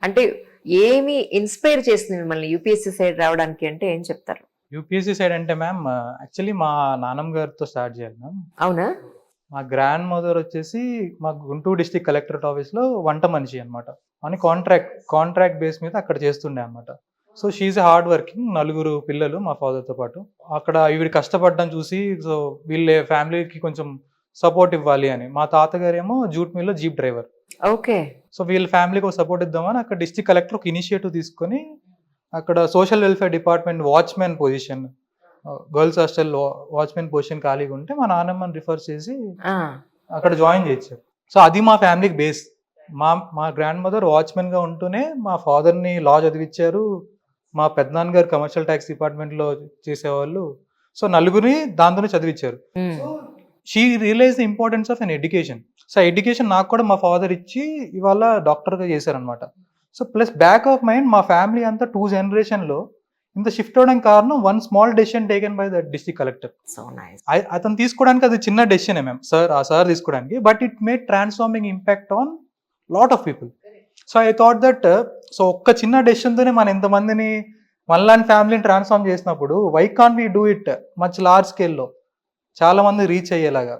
అంటే ఏమి ఇన్‌స్పైర్ చేసింది మిమ్మల్ని యూపీఎస్‌సీ సైడ్ రావడానికి అంటే ఏం చెప్తారు? యూపీఎస్సీ సైడ్ అంటే మ్యామ్ యాక్చువల్లీ మా నాన్నమ్మ గారితో స్టార్ట్ చేయాలి మ్యామ్. అవునా? మా గ్రాండ్ మదర్ వచ్చేసి మా గుంటూరు డిస్ట్రిక్ట్ కలెక్టరేట్ ఆఫీస్‌లో వంట మనిషి అనమాట. అని కాంట్రాక్ట్ బేస్ మీద అక్కడ చేస్తుండే అనమాట. So, she is hard working. నలుగురు పిల్లలు మా ఫాదర్‌తో పాటు. అక్కడ ఈవిడ కష్టపడడం చూసి సో, వీళ్ళ ఫ్యామిలీకి కొంచెం సపోర్ట్ ఇవ్వాలి అని. మా తాతగారేమో జూట్ మిల్‌లో జీప్ డ్రైవర్. ఓకే. సో, వీళ్ళ ఫ్యామిలీకి ఒక సపోర్ట్ ఇద్దామని అక్కడ డిస్ట్రిక్ట్ కలెక్టర్ ఒక ఇనిషియేటివ్ తీసుకొని అక్కడ social welfare department watchman position girls హాస్టల్‌లో వాచ్‌మెన్ పొజిషన్ ఖాళీగా ఉంటే మా నాన్నమ్మని రిఫర్ చేసి ఆ! అక్కడ జాయిన్ చేయించారు. సో, అది మా ఫ్యామిలీకి బేస్. మా మా గ్రాండ్ మదర్ వాచ్‌మెన్‌గా ఉంటూనే మా ఫాదర్‌ని లా చదివిచ్చారు. మా పెదనాన్నగారు కమర్షియల్ టాక్స్ డిపార్ట్మెంట్‌లో చేసేవాళ్ళు. సో, నలుగురిని దాంతోనే చదివిచ్చారు. Hmm. She realize the importance of an education. So, education నాకు కూడా మా ఫాదర్ ఇచ్చి ఇవాళ డాక్టర్‌గా చేశారనమాట. So, plus back of mind మా ఫ్యామిలీ అంతా 2 జనరేషన్‌లో ఇంత షిఫ్ట్ అవ్వడానికి కారణం one small decision taken by the district collector. So nice. అతను తీసుకోవడానికి అది చిన్న డెసిషనే మ్యామ్. సార్ తీసుకోవడానికి. But it made transforming impact on lot of people. So, I thought that so, ఒక్క చిన్న డెసిషన్‌తోనే మనం ఇంతమందిని మనలాంటి ఫ్యామిలీని ట్రాన్స్‌ఫార్మ్ చేసినప్పుడు why can't we do it much large స్కేల్‌లో చాలా మంది రీచ్ అయ్యేలాగా.